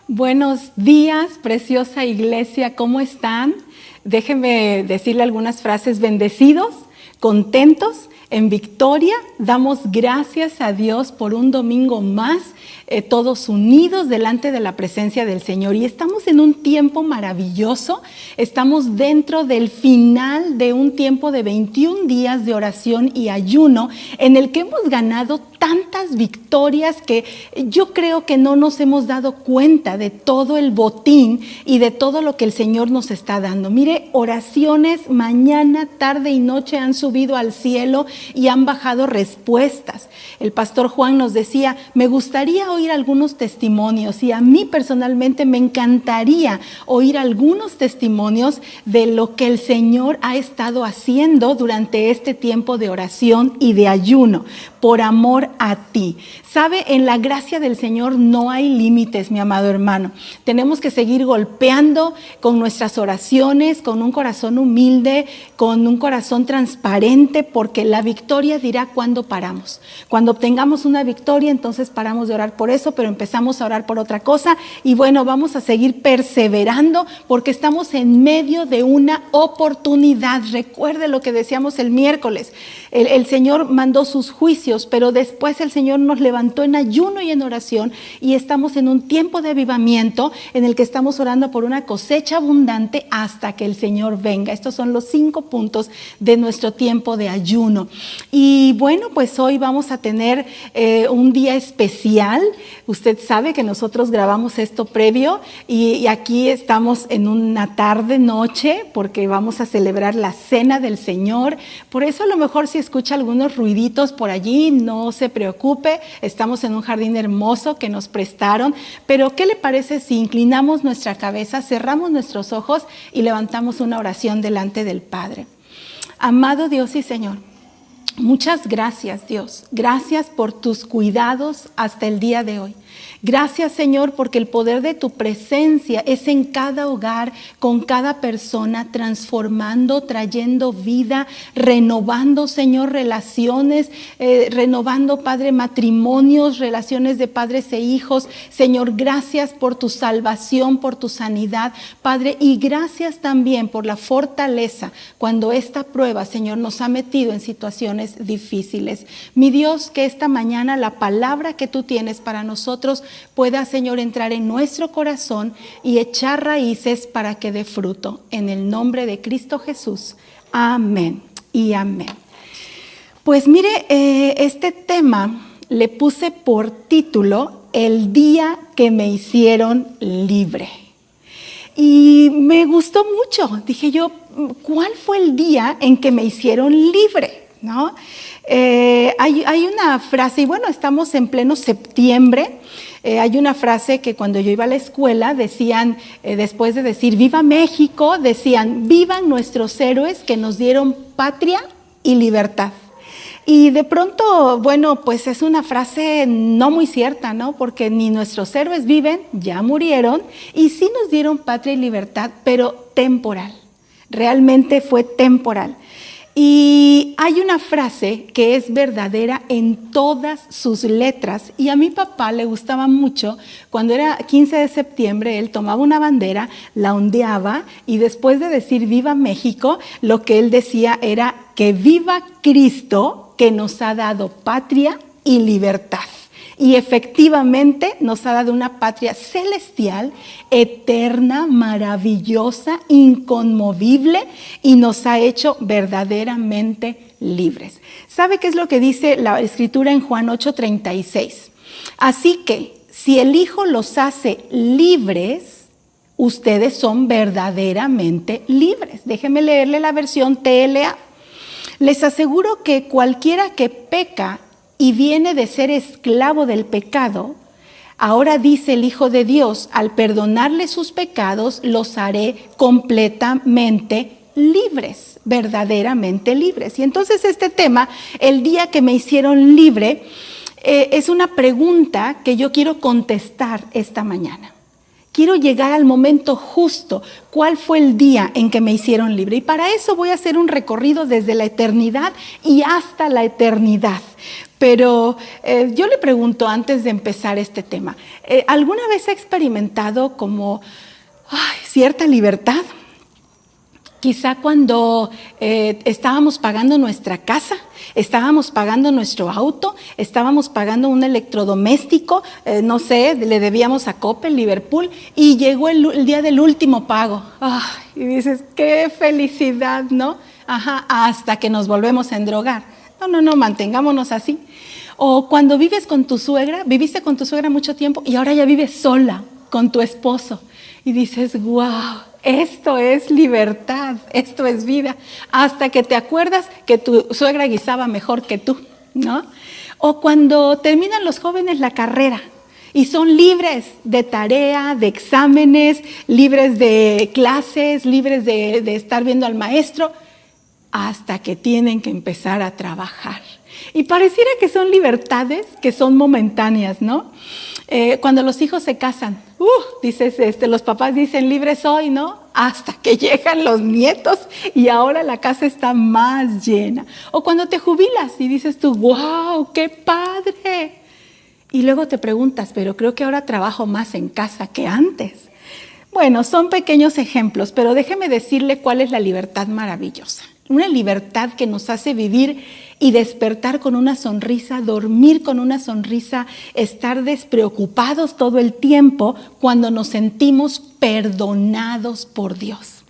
Buenos días, preciosa iglesia, ¿cómo están? Déjenme decirle algunas frases. Bendecidos, contentos, en victoria, damos gracias a Dios por un domingo más, todos unidos delante de la presencia del Señor. Y estamos en un tiempo maravilloso, estamos dentro del final de un tiempo de 21 días de oración y ayuno, en el que hemos ganado tantas victorias que yo creo que no nos hemos dado cuenta de todo el botín y de todo lo que el Señor nos está dando. Mire, oraciones mañana, tarde y noche han subido al cielo y han bajado respuestas. El pastor Juan nos decía, me gustaría oír algunos testimonios, y a mí personalmente me encantaría oír algunos testimonios de lo que el Señor ha estado haciendo durante este tiempo de oración y de ayuno, por amor a ti. Sabe, en la gracia del Señor no hay límites, mi amado hermano. Tenemos que seguir golpeando con nuestras oraciones, con un corazón humilde, con un corazón transparente, porque la victoria dirá cuándo paramos. Cuando obtengamos una victoria, entonces paramos de orar por eso, pero empezamos a orar por otra cosa. Y bueno, vamos a seguir perseverando porque estamos en medio de una oportunidad. Recuerde lo que decíamos el miércoles. El Señor mandó sus juicios, pero después el Señor nos levantó en ayuno y en oración, y estamos en un tiempo de avivamiento en el que estamos orando por una cosecha abundante hasta que el Señor venga. Estos son los 5 puntos de nuestro tiempo de ayuno. Y bueno, pues hoy vamos a tener un día especial. Usted sabe que nosotros grabamos esto previo y aquí estamos en una tarde, noche, porque vamos a celebrar la cena del Señor. Por eso a lo mejor si escucha algunos ruiditos por allí, no se preocupe, estamos en un jardín hermoso que nos prestaron, pero ¿qué le parece si inclinamos nuestra cabeza, cerramos nuestros ojos y levantamos una oración delante del Padre? Amado Dios y Señor, muchas gracias, Dios. Gracias por tus cuidados hasta el día de hoy. Gracias, Señor, porque el poder de tu presencia es en cada hogar, con cada persona, transformando, trayendo vida, renovando, Señor, relaciones, renovando, Padre, matrimonios, relaciones de padres e hijos. Señor, gracias por tu salvación, por tu sanidad, Padre, y gracias también por la fortaleza cuando esta prueba, Señor, nos ha metido en situaciones difíciles. Mi Dios, que esta mañana la palabra que tú tienes para nosotros pueda, Señor, entrar en nuestro corazón y echar raíces para que dé fruto. En el nombre de Cristo Jesús. Amén y amén. Pues mire, este tema le puse por título El día que me hicieron libre. Y me gustó mucho. Dije yo, ¿cuál fue el día en que me hicieron libre? ¿No? Hay una frase, y bueno, estamos en pleno septiembre. Hay una frase que cuando yo iba a la escuela decían, después de decir viva México, decían vivan nuestros héroes que nos dieron patria y libertad. Y de pronto, bueno, pues es una frase no muy cierta, ¿no? Porque ni nuestros héroes viven, ya murieron, y sí nos dieron patria y libertad, pero temporal. Realmente fue temporal. Y hay una frase que es verdadera en todas sus letras, y a mi papá le gustaba mucho. Cuando era 15 de septiembre, él tomaba una bandera, la ondeaba, y después de decir viva México, lo que él decía era que viva Cristo, que nos ha dado patria y libertad. Y efectivamente nos ha dado una patria celestial, eterna, maravillosa, inconmovible, y nos ha hecho verdaderamente libres. ¿Sabe qué es lo que dice la Escritura en Juan 8:36? Así que si el Hijo los hace libres, ustedes son verdaderamente libres. Déjeme leerle la versión TLA. Les aseguro que cualquiera que peca y viene de ser esclavo del pecado, ahora dice el Hijo de Dios, al perdonarle sus pecados, los haré completamente libres, verdaderamente libres. Y entonces este tema, el día que me hicieron libre, es una pregunta que yo quiero contestar esta mañana. Quiero llegar al momento justo. ¿Cuál fue el día en que me hicieron libre? Y para eso voy a hacer un recorrido desde la eternidad y hasta la eternidad. Pero yo le pregunto antes de empezar este tema, ¿alguna vez ha experimentado como cierta libertad? Quizá cuando estábamos pagando nuestra casa, estábamos pagando nuestro auto, estábamos pagando un electrodoméstico, no sé, le debíamos a Coppel, Liverpool, y llegó el día del último pago. Y dices, qué felicidad, ¿no? Hasta que nos volvemos a endrogar. No, mantengámonos así. O cuando vives con tu suegra, viviste con tu suegra mucho tiempo y ahora ya vives sola con tu esposo. Y dices, wow, esto es libertad, esto es vida. Hasta que te acuerdas que tu suegra guisaba mejor que tú, ¿no? O cuando terminan los jóvenes la carrera y son libres de tarea, de exámenes, libres de clases, libres de estar viendo al maestro, hasta que tienen que empezar a trabajar. Y pareciera que son libertades que son momentáneas, ¿no? Cuando los hijos se casan, dices, los papás dicen libre soy, ¿no? Hasta que llegan los nietos y ahora la casa está más llena. O cuando te jubilas y dices tú, wow, qué padre. Y luego te preguntas, pero creo que ahora trabajo más en casa que antes. Bueno, son pequeños ejemplos, pero déjeme decirle cuál es la libertad maravillosa. Una libertad que nos hace vivir y despertar con una sonrisa, dormir con una sonrisa, estar despreocupados todo el tiempo cuando nos sentimos perdonados por Dios,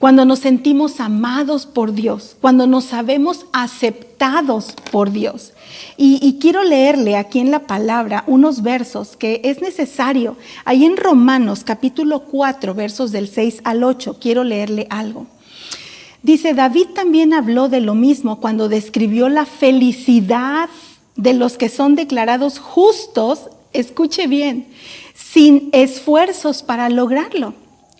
cuando nos sentimos amados por Dios, cuando nos sabemos aceptados por Dios. Y quiero leerle aquí en la palabra unos versos que es necesario. Ahí en Romanos capítulo 4, versos del 6 al 8, quiero leerle algo. Dice, David también habló de lo mismo cuando describió la felicidad de los que son declarados justos, escuche bien, sin esfuerzos para lograrlo.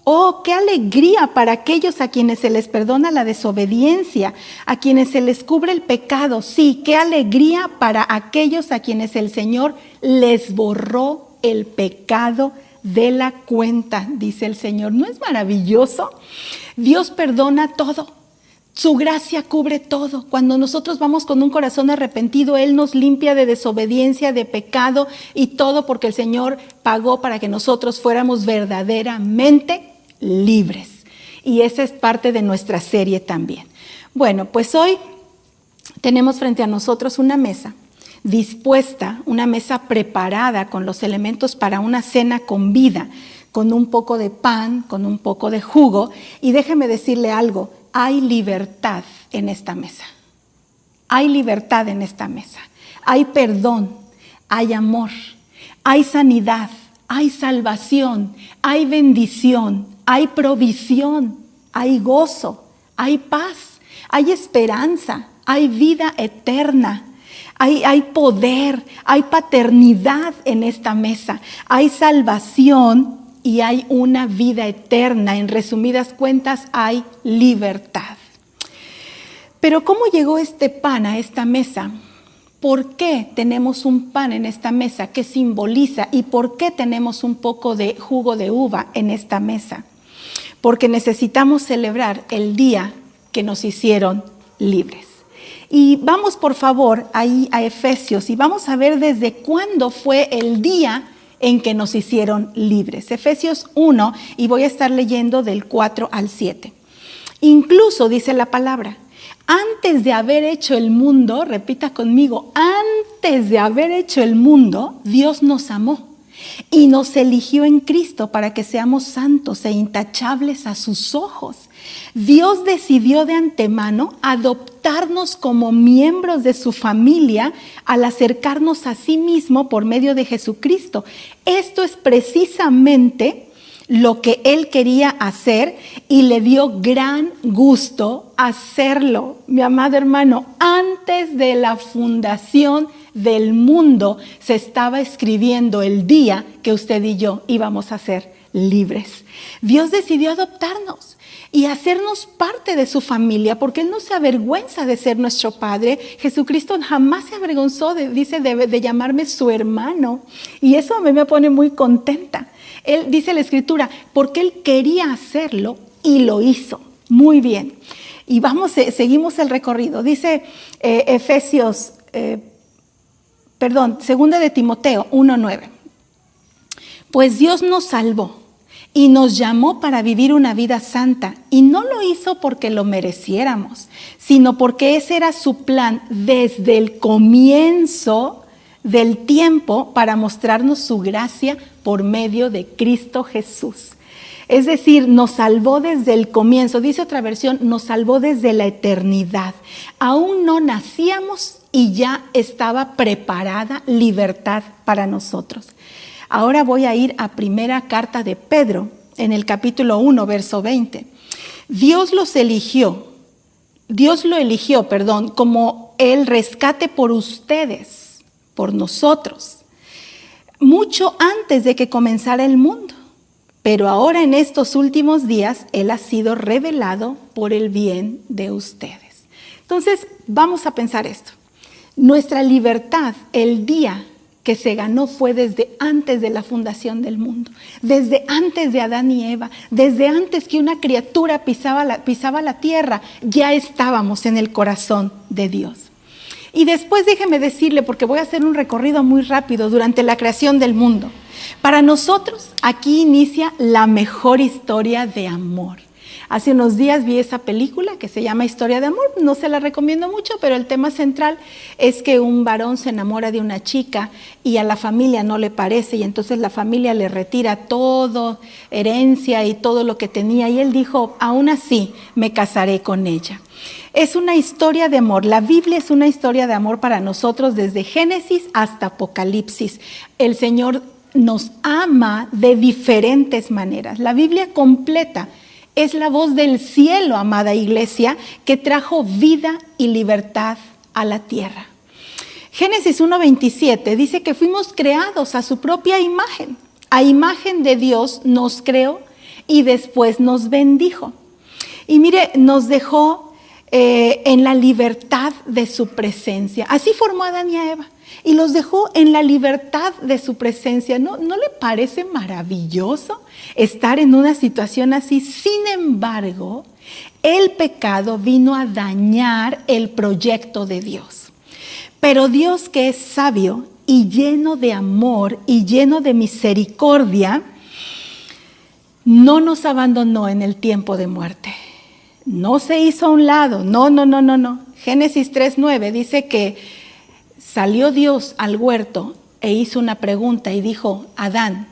Oh, qué alegría para aquellos a quienes se les perdona la desobediencia, a quienes se les cubre el pecado. Sí, qué alegría para aquellos a quienes el Señor les borró el pecado de la cuenta, dice el Señor. ¿No es maravilloso? Dios perdona todo. Su gracia cubre todo. Cuando nosotros vamos con un corazón arrepentido, Él nos limpia de desobediencia, de pecado y todo porque el Señor pagó para que nosotros fuéramos verdaderamente libres. Y esa es parte de nuestra serie también. Bueno, pues hoy tenemos frente a nosotros una mesa dispuesta, una mesa preparada con los elementos para una cena con vida, con un poco de pan, con un poco de jugo. Y déjeme decirle algo, hay libertad en esta mesa. Hay libertad en esta mesa. Hay perdón, hay amor, hay sanidad, hay salvación, hay bendición, hay provisión, hay gozo, hay paz, hay esperanza, hay vida eterna. Hay poder, hay paternidad en esta mesa, hay salvación y hay una vida eterna. En resumidas cuentas, hay libertad. Pero ¿cómo llegó este pan a esta mesa? ¿Por qué tenemos un pan en esta mesa? ¿Qué simboliza? ¿Y por qué tenemos un poco de jugo de uva en esta mesa? Porque necesitamos celebrar el día que nos hicieron libres. Y vamos por favor ahí a Efesios y vamos a ver desde cuándo fue el día en que nos hicieron libres. Efesios 1 y voy a estar leyendo del 4 al 7. Incluso dice la palabra, antes de haber hecho el mundo, repita conmigo, antes de haber hecho el mundo, Dios nos amó y nos eligió en Cristo para que seamos santos e intachables a sus ojos. Dios decidió de antemano adoptarnos como miembros de su familia al acercarnos a sí mismo por medio de Jesucristo. Esto es precisamente lo que Él quería hacer y le dio gran gusto hacerlo, mi amado hermano. Antes de la fundación del mundo se estaba escribiendo el día que usted y yo íbamos a ser libres. Dios decidió adoptarnos y hacernos parte de su familia, porque Él no se avergüenza de ser nuestro Padre. Jesucristo jamás se avergonzó de llamarme su hermano, y eso a mí me pone muy contenta. Él dice la Escritura, porque Él quería hacerlo y lo hizo. Muy bien. Y seguimos el recorrido. Dice segunda de Timoteo 1:9. Pues Dios nos salvó y nos llamó para vivir una vida santa, y no lo hizo porque lo mereciéramos, sino porque ese era su plan desde el comienzo del tiempo, para mostrarnos su gracia por medio de Cristo Jesús. Es decir, nos salvó desde el comienzo. Dice otra versión, nos salvó desde la eternidad. Aún no nacíamos y ya estaba preparada libertad para nosotros. Ahora voy a ir a primera carta de Pedro, en el capítulo 1, verso 20. Dios lo eligió, como el rescate por ustedes, por nosotros, mucho antes de que comenzara el mundo. Pero ahora, en estos últimos días, Él ha sido revelado por el bien de ustedes. Entonces, vamos a pensar esto. Nuestra libertad, el día que se ganó, fue desde antes de la fundación del mundo, desde antes de Adán y Eva, desde antes que una criatura pisaba la tierra, ya estábamos en el corazón de Dios. Y después déjeme decirle, porque voy a hacer un recorrido muy rápido, durante la creación del mundo. Para nosotros, aquí inicia la mejor historia de amor. Hace unos días vi esa película que se llama Historia de Amor, no se la recomiendo mucho, pero el tema central es que un varón se enamora de una chica y a la familia no le parece, y entonces la familia le retira todo, herencia y todo lo que tenía, y él dijo, aún así me casaré con ella. Es una historia de amor. La Biblia es una historia de amor para nosotros desde Génesis hasta Apocalipsis. El Señor nos ama de diferentes maneras. La Biblia completa es la voz del cielo, amada iglesia, que trajo vida y libertad a la tierra. Génesis 1:27 dice que fuimos creados a su propia imagen. A imagen de Dios nos creó y después nos bendijo. Y mire, nos dejó en la libertad de su presencia. Así formó a Adán y a Eva y los dejó en la libertad de su presencia. ¿No le parece maravilloso estar en una situación así? Sin embargo, el pecado vino a dañar el proyecto de Dios. Pero Dios, que es sabio y lleno de amor y lleno de misericordia, no nos abandonó en el tiempo de muerte. No se hizo a un lado, no. Génesis 3:9 dice que salió Dios al huerto e hizo una pregunta y dijo, Adán,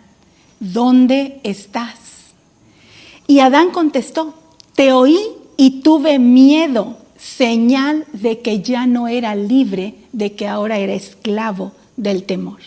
¿dónde estás? Y Adán contestó, te oí y tuve miedo, señal de que ya no era libre, de que ahora era esclavo del temor,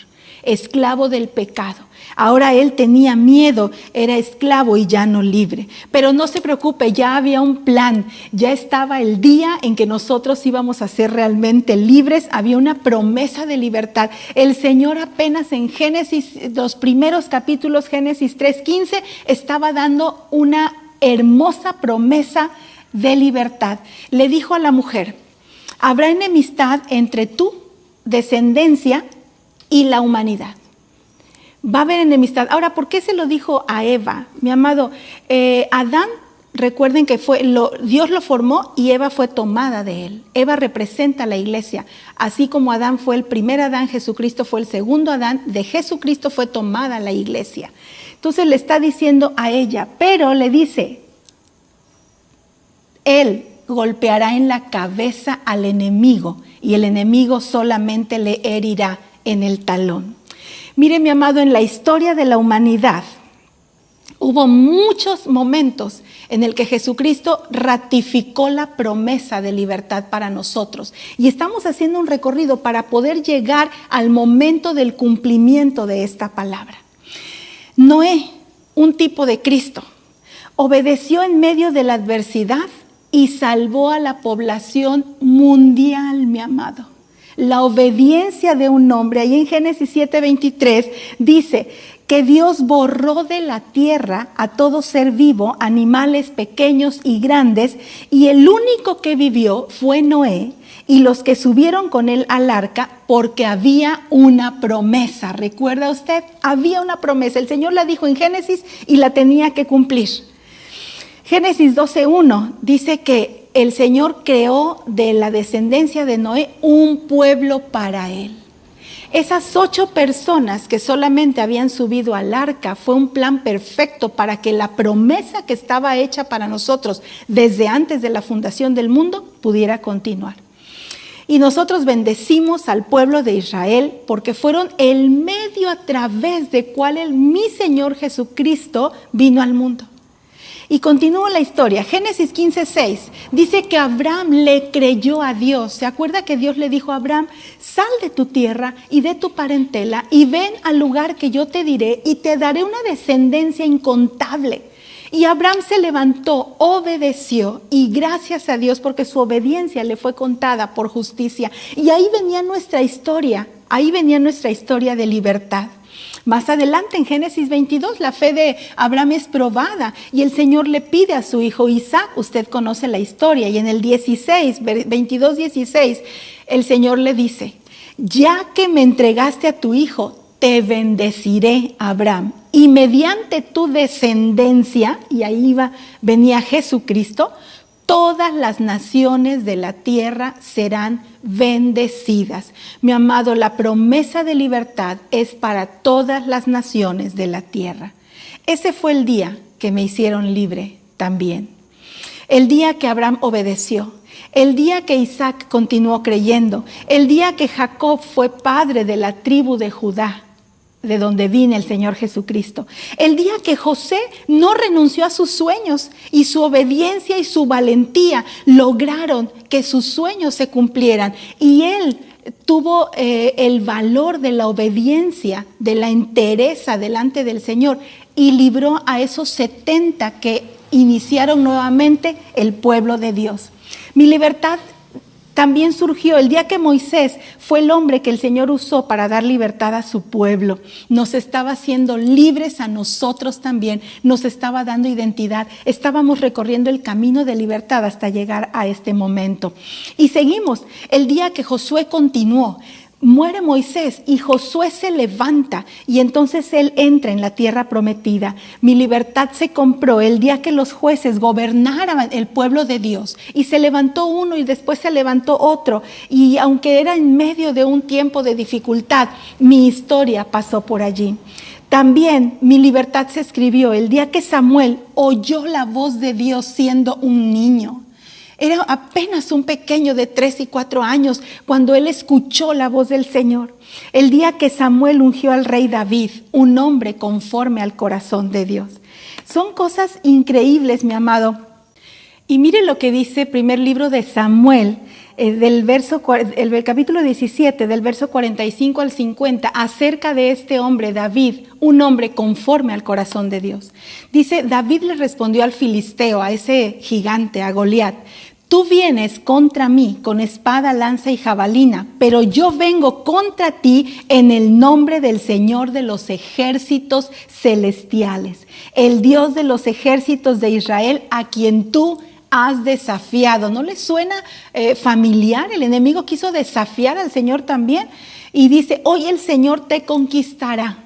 esclavo del pecado. Ahora él tenía miedo, era esclavo y ya no libre. Pero no se preocupe, ya había un plan, ya estaba el día en que nosotros íbamos a ser realmente libres, había una promesa de libertad. El Señor apenas en Génesis, los primeros capítulos, Génesis 3:15, estaba dando una hermosa promesa de libertad. Le dijo a la mujer, habrá enemistad entre tu descendencia y la humanidad. Va a haber enemistad. Ahora, ¿por qué se lo dijo a Eva? Mi amado, Adán, recuerden que Dios lo formó y Eva fue tomada de él. Eva representa a la iglesia. Así como Adán fue el primer Adán, Jesucristo fue el segundo Adán, de Jesucristo fue tomada la iglesia. Entonces le está diciendo a ella, pero le dice, él golpeará en la cabeza al enemigo y el enemigo solamente le herirá en el talón. Mire, mi amado, en la historia de la humanidad hubo muchos momentos en el que Jesucristo ratificó la promesa de libertad para nosotros. Y estamos haciendo un recorrido para poder llegar al momento del cumplimiento de esta palabra. Noé, un tipo de Cristo, obedeció en medio de la adversidad y salvó a la población mundial, mi amado. La obediencia de un hombre. Ahí en Génesis 7:23 dice que Dios borró de la tierra a todo ser vivo, animales pequeños y grandes, y el único que vivió fue Noé y los que subieron con él al arca, porque había una promesa. ¿Recuerda usted? Había una promesa. El Señor la dijo en Génesis y la tenía que cumplir. Génesis 12:1 dice que el Señor creó de la descendencia de Noé un pueblo para él. Esas 8 personas que solamente habían subido al arca fue un plan perfecto para que la promesa que estaba hecha para nosotros desde antes de la fundación del mundo pudiera continuar. Y nosotros bendecimos al pueblo de Israel porque fueron el medio a través del cual mi Señor Jesucristo vino al mundo. Y continúa la historia. Génesis 15:6 dice que Abraham le creyó a Dios. ¿Se acuerda que Dios le dijo a Abraham: sal de tu tierra y de tu parentela y ven al lugar que yo te diré y te daré una descendencia incontable? Y Abraham se levantó, obedeció, y gracias a Dios porque su obediencia le fue contada por justicia. Y ahí venía nuestra historia de libertad. Más adelante en Génesis 22 la fe de Abraham es probada y el Señor le pide a su hijo Isaac. Usted conoce la historia, y en el 22:16 el Señor le dice: ya que me entregaste a tu hijo, te bendeciré, Abraham, y mediante tu descendencia, y ahí venía Jesucristo, todas las naciones de la tierra serán bendecidas. Mi amado, la promesa de libertad es para todas las naciones de la tierra. Ese fue el día que me hicieron libre también. El día que Abraham obedeció. El día que Isaac continuó creyendo. El día que Jacob fue padre de la tribu de Judá, de donde vino el Señor Jesucristo. El día que José no renunció a sus sueños y su obediencia y su valentía lograron que sus sueños se cumplieran. Y él tuvo el valor de la obediencia, de la entereza delante del Señor, y libró a esos 70 que iniciaron nuevamente el pueblo de Dios. Mi libertad también surgió el día que Moisés fue el hombre que el Señor usó para dar libertad a su pueblo. Nos estaba haciendo libres a nosotros también, nos estaba dando identidad. Estábamos recorriendo el camino de libertad hasta llegar a este momento. Y seguimos, el día que Josué continuó. Muere Moisés y Josué se levanta y entonces él entra en la tierra prometida. Mi libertad se compró el día que los jueces gobernaran el pueblo de Dios, y se levantó uno y después se levantó otro, y aunque era en medio de un tiempo de dificultad, mi historia pasó por allí. También mi libertad se escribió el día que Samuel oyó la voz de Dios siendo un niño. Era apenas un pequeño de 3 y 4 años cuando él escuchó la voz del Señor. El día que Samuel ungió al rey David, un hombre conforme al corazón de Dios. Son cosas increíbles, mi amado. Y mire lo que dice primer libro de Samuel, el capítulo 17, del verso 45 al 50, acerca de este hombre, David, un hombre conforme al corazón de Dios. Dice: David le respondió al filisteo, a ese gigante, a Goliat: tú vienes contra mí con espada, lanza y jabalina, pero yo vengo contra ti en el nombre del Señor de los ejércitos celestiales, el Dios de los ejércitos de Israel, a quien tú has desafiado. ¿No le suena familiar? El enemigo quiso desafiar al Señor también. Y dice: hoy el Señor te conquistará.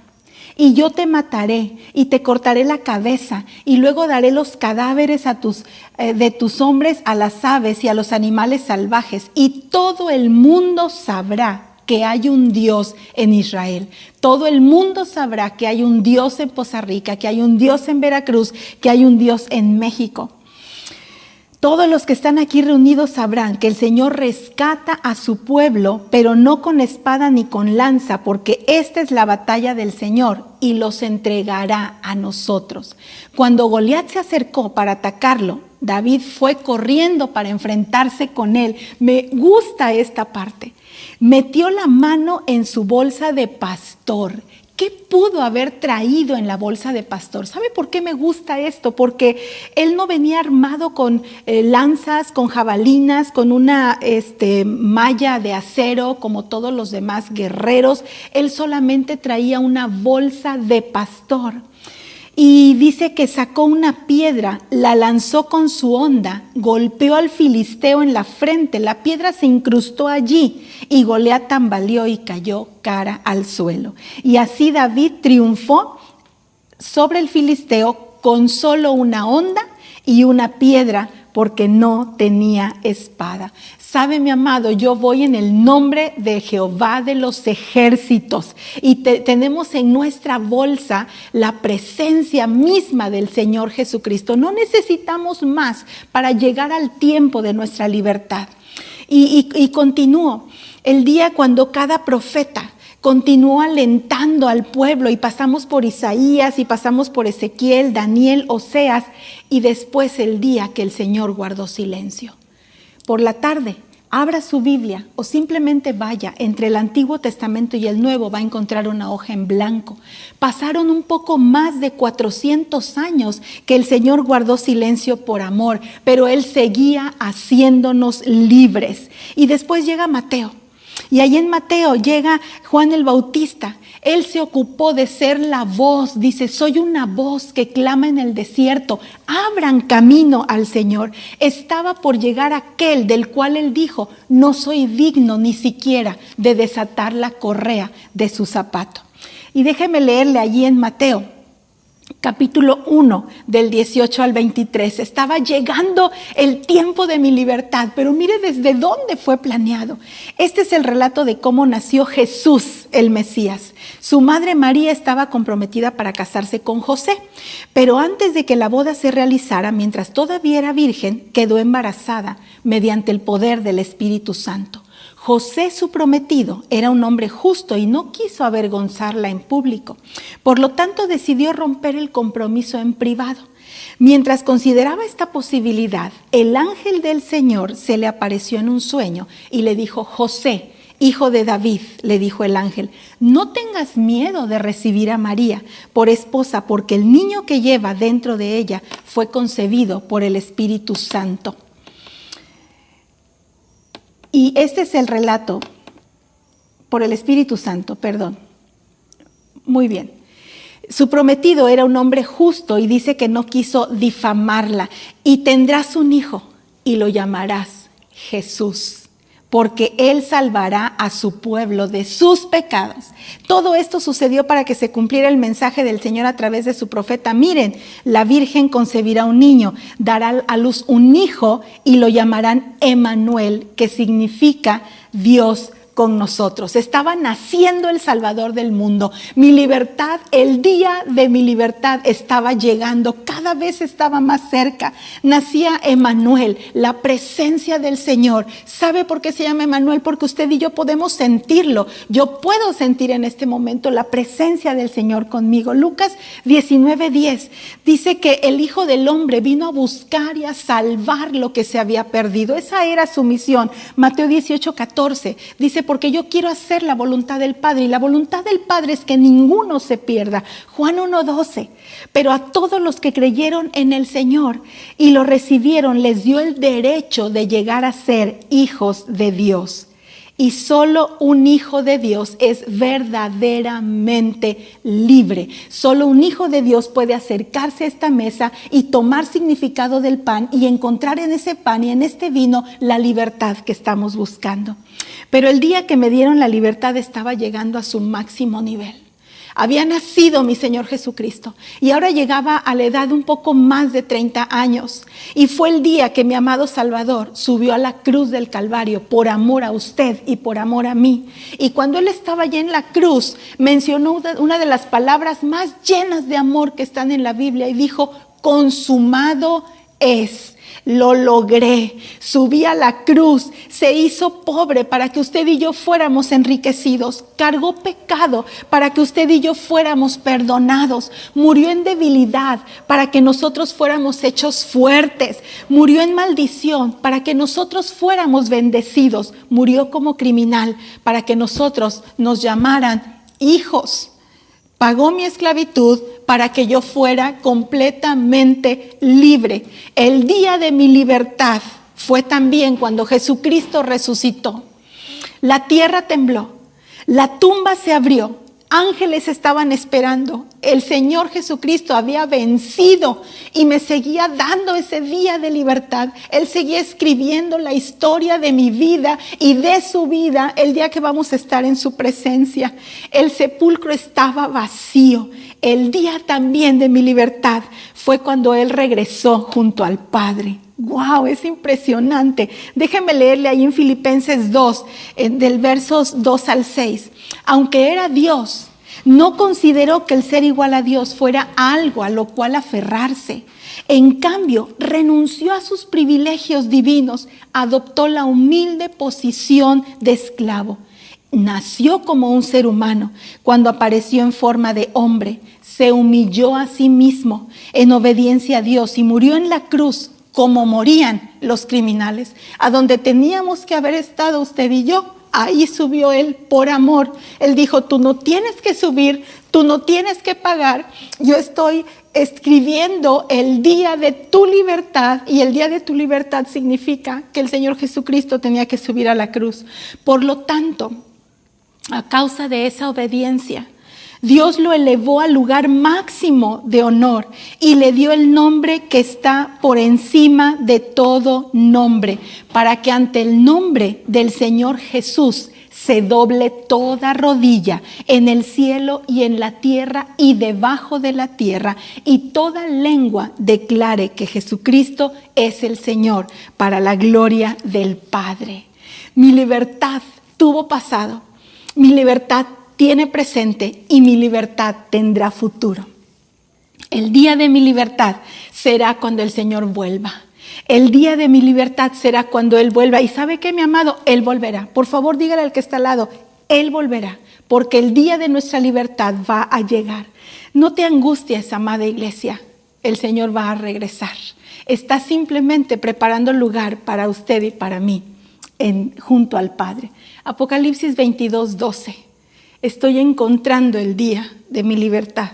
Y yo te mataré y te cortaré la cabeza, y luego daré los cadáveres de tus hombres a las aves y a los animales salvajes, y todo el mundo sabrá que hay un Dios en Israel. Todo el mundo sabrá que hay un Dios en Poza Rica, que hay un Dios en Veracruz, que hay un Dios en México. Todos los que están aquí reunidos sabrán que el Señor rescata a su pueblo, pero no con espada ni con lanza, porque esta es la batalla del Señor y los entregará a nosotros. Cuando Goliat se acercó para atacarlo, David fue corriendo para enfrentarse con él. Me gusta esta parte. Metió la mano en su bolsa de pastor. ¿Qué pudo haber traído en la bolsa de pastor? ¿Sabe por qué me gusta esto? Porque él no venía armado con lanzas, con jabalinas, con una malla de acero como todos los demás guerreros. Él solamente traía una bolsa de pastor. Y dice que sacó una piedra, la lanzó con su honda, golpeó al filisteo en la frente, la piedra se incrustó allí y Goliat tambaleó y cayó cara al suelo. Y así David triunfó sobre el filisteo con solo una honda y una piedra, porque no tenía espada. Sabe, mi amado, yo voy en el nombre de Jehová de los ejércitos y tenemos en nuestra bolsa la presencia misma del Señor Jesucristo. No necesitamos más para llegar al tiempo de nuestra libertad. Y continúo, el día cuando cada profeta continuó alentando al pueblo y pasamos por Isaías y pasamos por Ezequiel, Daniel, Oseas y después el día que el Señor guardó silencio. Por la tarde, abra su Biblia o simplemente vaya entre el Antiguo Testamento y el Nuevo, va a encontrar una hoja en blanco. Pasaron un poco más de 400 años que el Señor guardó silencio por amor, pero Él seguía haciéndonos libres. Y después llega Mateo. Y ahí en Mateo llega Juan el Bautista. Él se ocupó de ser la voz. Dice, soy una voz que clama en el desierto. Abran camino al Señor. Estaba por llegar aquel del cual él dijo, no soy digno ni siquiera de desatar la correa de su zapato. Y déjeme leerle allí en Mateo. Capítulo 1, del 18 al 23. Estaba llegando el tiempo de mi libertad, pero mire desde dónde fue planeado. Este es el relato de cómo nació Jesús, el Mesías. Su madre María estaba comprometida para casarse con José, pero antes de que la boda se realizara, mientras todavía era virgen, quedó embarazada mediante el poder del Espíritu Santo. José, su prometido, era un hombre justo y no quiso avergonzarla en público. Por lo tanto, decidió romper el compromiso en privado. Mientras consideraba esta posibilidad, el ángel del Señor se le apareció en un sueño y le dijo, José, hijo de David, le dijo el ángel, no tengas miedo de recibir a María por esposa, porque el niño que lleva dentro de ella fue concebido por el Espíritu Santo. Y este es el relato, por el Espíritu Santo, perdón. Muy bien. Su prometido era un hombre justo y dice que no quiso difamarla. Y tendrás un hijo y lo llamarás Jesús, porque él salvará a su pueblo de sus pecados. Todo esto sucedió para que se cumpliera el mensaje del Señor a través de su profeta. Miren, la Virgen concebirá un niño, dará a luz un hijo y lo llamarán Emmanuel, que significa Dios con nosotros. Estaba naciendo el Salvador del mundo. Mi libertad, el día de mi libertad estaba llegando, cada vez estaba más cerca. Nacía Emmanuel, la presencia del Señor. ¿Sabe por qué se llama Emmanuel? Porque usted y yo podemos sentirlo. Yo puedo sentir en este momento la presencia del Señor conmigo. Lucas 19:10 dice que el Hijo del Hombre vino a buscar y a salvar lo que se había perdido. Esa era su misión. Mateo 18:14 dice, porque yo quiero hacer la voluntad del Padre, y la voluntad del Padre es que ninguno se pierda. Juan 1:12, pero a todos los que creyeron en el Señor y lo recibieron, les dio el derecho de llegar a ser hijos de Dios. Y solo un hijo de Dios es verdaderamente libre. Solo un hijo de Dios puede acercarse a esta mesa y tomar significado del pan y encontrar en ese pan y en este vino la libertad que estamos buscando. Pero el día que me dieron la libertad estaba llegando a su máximo nivel. Había nacido mi Señor Jesucristo y ahora llegaba a la edad un poco más de 30 años. Y fue el día que mi amado Salvador subió a la cruz del Calvario por amor a usted y por amor a mí. Y cuando Él estaba allá en la cruz, mencionó una de las palabras más llenas de amor que están en la Biblia y dijo, consumado es. Lo logré, subí a la cruz, se hizo pobre para que usted y yo fuéramos enriquecidos, cargó pecado para que usted y yo fuéramos perdonados, murió en debilidad para que nosotros fuéramos hechos fuertes, murió en maldición para que nosotros fuéramos bendecidos, murió como criminal para que nosotros nos llamaran hijos. pagó mi esclavitud para que yo fuera completamente libre. El día de mi libertad fue también cuando Jesucristo resucitó. La tierra tembló, la tumba se abrió, ángeles estaban esperando. El Señor Jesucristo había vencido y me seguía dando ese día de libertad. Él seguía escribiendo la historia de mi vida y de su vida el día que vamos a estar en su presencia. El sepulcro estaba vacío. El día también de mi libertad fue cuando Él regresó junto al Padre. ¡Wow! Es impresionante. Déjenme leerle ahí en Filipenses 2, del versos 2 al 6. Aunque era Dios, no consideró que el ser igual a Dios fuera algo a lo cual aferrarse. En cambio, renunció a sus privilegios divinos, adoptó la humilde posición de esclavo. Nació como un ser humano. Cuando apareció en forma de hombre, se humilló a sí mismo en obediencia a Dios y murió en la cruz como morían los criminales. A donde teníamos que haber estado usted y yo, ahí subió Él por amor. Él dijo, tú no tienes que subir, tú no tienes que pagar. Yo estoy escribiendo el día de tu libertad, y el día de tu libertad significa que el Señor Jesucristo tenía que subir a la cruz. Por lo tanto, a causa de esa obediencia, Dios lo elevó al lugar máximo de honor y le dio el nombre que está por encima de todo nombre, para que ante el nombre del Señor Jesús se doble toda rodilla en el cielo y en la tierra y debajo de la tierra, y toda lengua declare que Jesucristo es el Señor, para la gloria del Padre. Mi libertad tuvo pasado, mi libertad tiene presente y mi libertad tendrá futuro. El día de mi libertad será cuando el Señor vuelva. El día de mi libertad será cuando Él vuelva. ¿Y sabe qué, mi amado? Él volverá. Por favor, dígale al que está al lado, Él volverá, porque el día de nuestra libertad va a llegar. No te angusties, amada iglesia, el Señor va a regresar. Está simplemente preparando lugar para usted y para mí junto al Padre. Apocalipsis 22:12. Estoy encontrando el día de mi libertad.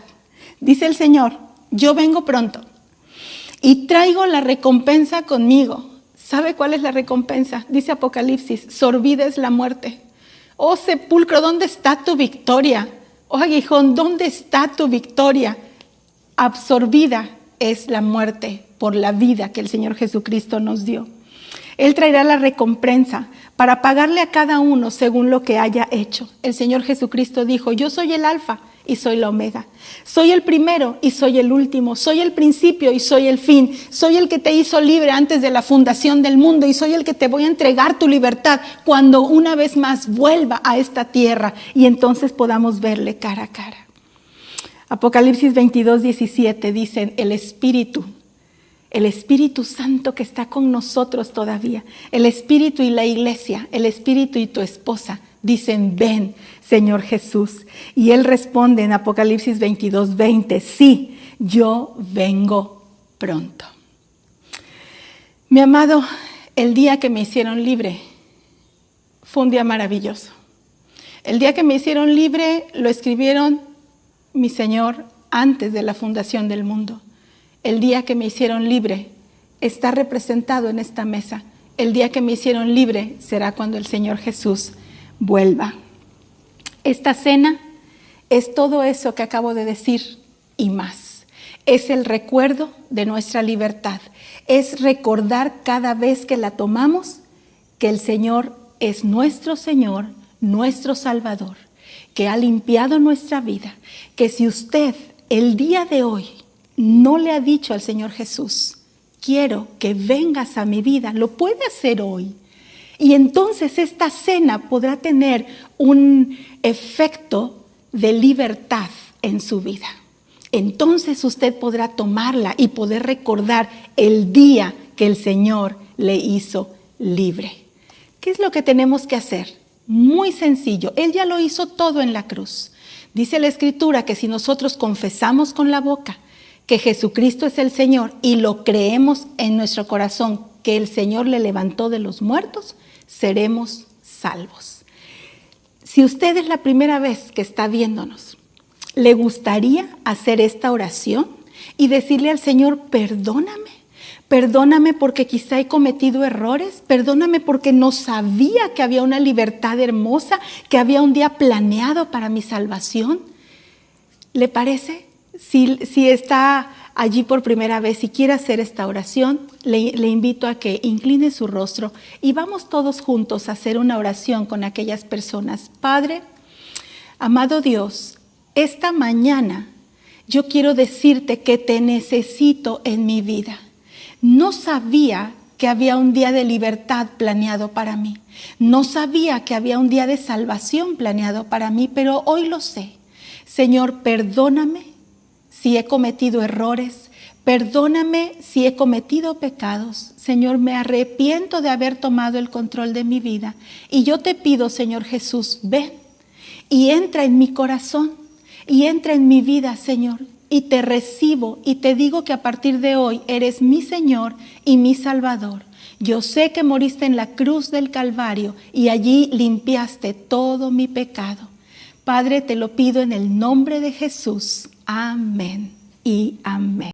Dice el Señor, yo vengo pronto y traigo la recompensa conmigo. ¿Sabe cuál es la recompensa? Dice Apocalipsis, sorbida es la muerte. Oh sepulcro, ¿dónde está tu victoria? Oh aguijón, ¿dónde está tu victoria? Absorbida es la muerte por la vida que el Señor Jesucristo nos dio. Él traerá la recompensa para pagarle a cada uno según lo que haya hecho. El Señor Jesucristo dijo, yo soy el alfa y soy la omega. Soy el primero y soy el último. Soy el principio y soy el fin. Soy el que te hizo libre antes de la fundación del mundo, y soy el que te voy a entregar tu libertad cuando una vez más vuelva a esta tierra y entonces podamos verle cara a cara. Apocalipsis 22:17 dicen, el Espíritu Santo que está con nosotros todavía, el Espíritu y la iglesia, el Espíritu y tu esposa, dicen, ven, Señor Jesús. Y Él responde en Apocalipsis 22:20, sí, yo vengo pronto. Mi amado, el día que me hicieron libre fue un día maravilloso. El día que me hicieron libre lo escribieron mi Señor antes de la fundación del mundo. El día que me hicieron libre está representado en esta mesa. El día que me hicieron libre será cuando el Señor Jesús vuelva. Esta cena es todo eso que acabo de decir y más. Es el recuerdo de nuestra libertad. Es recordar cada vez que la tomamos que el Señor es nuestro Señor, nuestro Salvador, que ha limpiado nuestra vida. Que si usted el día de hoy no le ha dicho al Señor Jesús, quiero que vengas a mi vida, lo puede hacer hoy. Y entonces esta cena podrá tener un efecto de libertad en su vida. Entonces usted podrá tomarla y poder recordar el día que el Señor le hizo libre. ¿Qué es lo que tenemos que hacer? Muy sencillo, Él ya lo hizo todo en la cruz. Dice la Escritura que si nosotros confesamos con la boca que Jesucristo es el Señor y lo creemos en nuestro corazón que el Señor le levantó de los muertos, seremos salvos. Si usted es la primera vez que está viéndonos, le gustaría hacer esta oración y decirle al Señor, perdóname. Perdóname porque quizá he cometido errores, perdóname porque no sabía que había una libertad hermosa, que había un día planeado para mi salvación. ¿Le parece? Si está allí por primera vez y quiere hacer esta oración, le invito a que incline su rostro y vamos todos juntos a hacer una oración con aquellas personas. Padre, amado Dios, esta mañana yo quiero decirte que te necesito en mi vida. No sabía que había un día de libertad planeado para mí. No sabía que había un día de salvación planeado para mí, pero hoy lo sé. Señor, perdóname si he cometido errores, perdóname si he cometido pecados. Señor, me arrepiento de haber tomado el control de mi vida. Y yo te pido, Señor Jesús, ven y entra en mi corazón y entra en mi vida, Señor. Y te recibo y te digo que a partir de hoy eres mi Señor y mi Salvador. Yo sé que moriste en la cruz del Calvario y allí limpiaste todo mi pecado. Padre, te lo pido en el nombre de Jesús. Amén y amén.